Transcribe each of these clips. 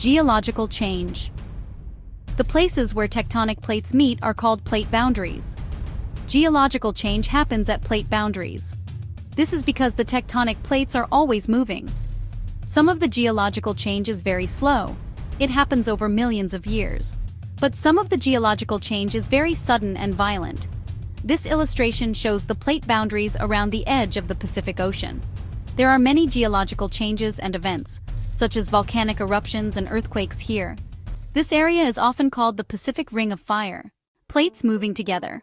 Geological change. The places where tectonic plates meet are called plate boundaries. Geological change happens at plate boundaries. This is because the tectonic plates are always moving. Some of the geological change is very slow. It happens over millions of years. But some of the geological change is very sudden and violent. This illustration shows the plate boundaries around the edge of the Pacific Ocean. There are many geological changes and events, such as volcanic eruptions and earthquakes here. This area is often called the Pacific Ring of Fire. Plates moving together.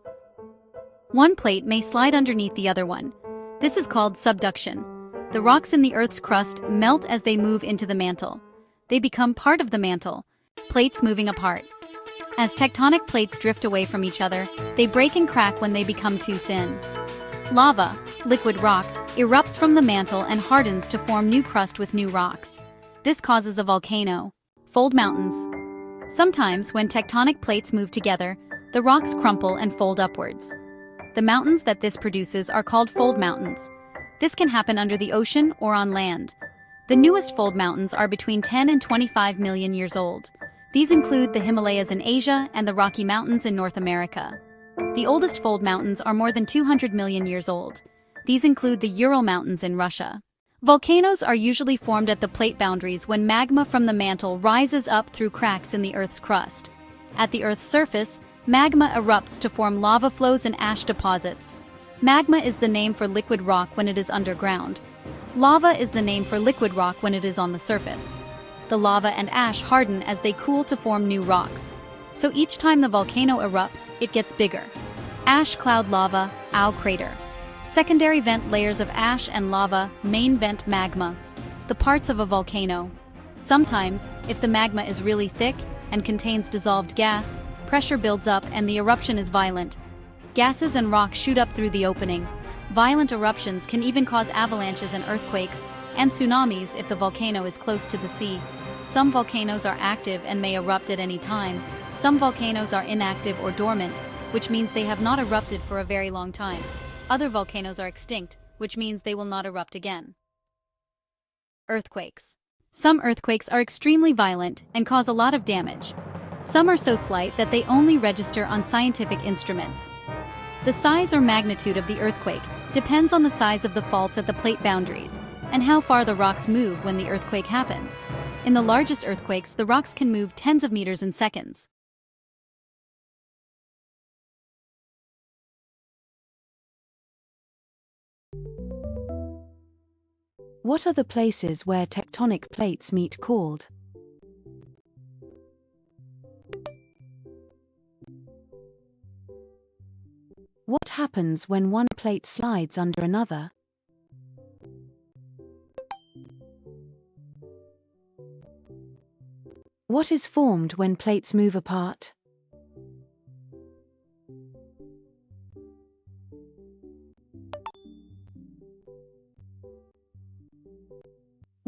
One plate may slide underneath the other one. This is called subduction. The rocks in the Earth's crust melt as they move into the mantle. They become part of the mantle, plates moving apart. As tectonic plates drift away from each other, they break and crack when they become too thin. Lava, liquid rock, erupts from the mantle and hardens to form new crust with new rocks. This causes a volcano. Fold mountains. Sometimes, when tectonic plates move together, the rocks crumple and fold upwards. The mountains that this produces are called fold mountains. This can happen under the ocean or on land. The newest fold mountains are between 10 and 25 million years old. These include the Himalayas in Asia and the Rocky Mountains in North America. The oldest fold mountains are more than 200 million years old. These include the Ural Mountains in Russia. Volcanoes are usually formed at the plate boundaries when magma from the mantle rises up through cracks in the Earth's crust. At the Earth's surface, magma erupts to form lava flows and ash deposits. Magma is the name for liquid rock when it is underground. Lava is the name for liquid rock when it is on the surface. The lava and ash harden as they cool to form new rocks. So each time the volcano erupts, it gets bigger. Ash cloud lava, owl crater. Secondary vent layers of ash and lava, main vent magma. The parts of a volcano. Sometimes, if the magma is really thick and contains dissolved gas, pressure builds up and the eruption is violent. Gases and rock shoot up through the opening. Violent eruptions can even cause avalanches and earthquakes, and tsunamis if the volcano is close to the sea. Some volcanoes are active and may erupt at any time. Some volcanoes are inactive or dormant, which means they have not erupted for a very long time. Other volcanoes are extinct, which means they will not erupt again. Earthquakes. Some earthquakes are extremely violent and cause a lot of damage. Some are so slight that they only register on scientific instruments. The size or magnitude of the earthquake depends on the size of the faults at the plate boundaries and how far the rocks move when the earthquake happens. In the largest earthquakes, the rocks can move tens of meters in seconds. What are the places where tectonic plates meet called? What happens when one plate slides under another? What is formed when plates move apart?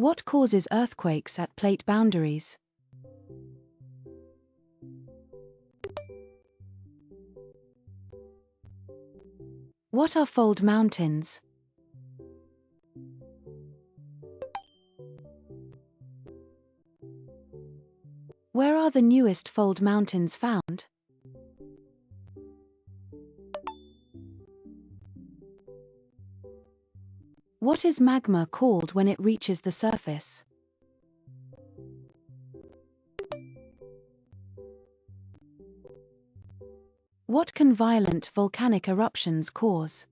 What causes earthquakes at plate boundaries? What are fold mountains? Where are the newest fold mountains found? What is magma called when it reaches the surface? What can violent volcanic eruptions cause?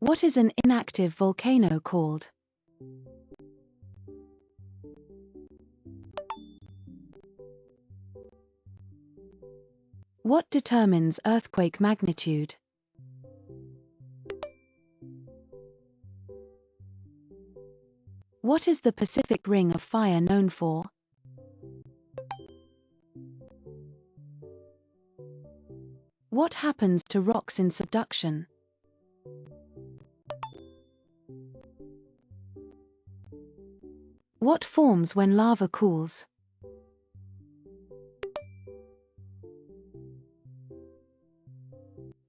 What is an inactive volcano called? What determines earthquake magnitude? What is the Pacific Ring of Fire known for? What happens to rocks in subduction? What forms when lava cools?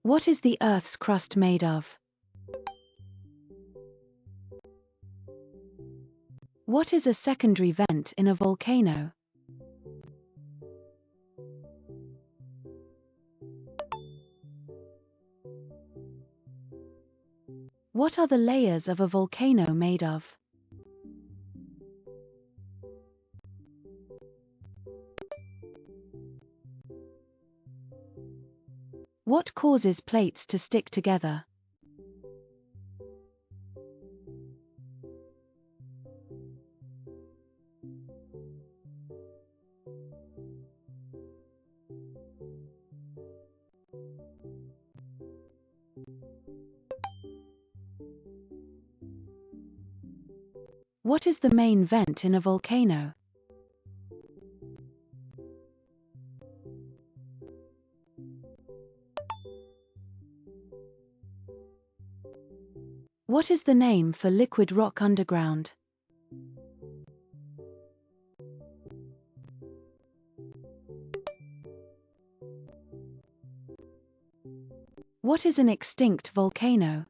What is the Earth's crust made of? What is a secondary vent in a volcano? What are the layers of a volcano made of? What causes plates to stick together? What is the main vent in a volcano? What is the name for liquid rock underground? What is an extinct volcano?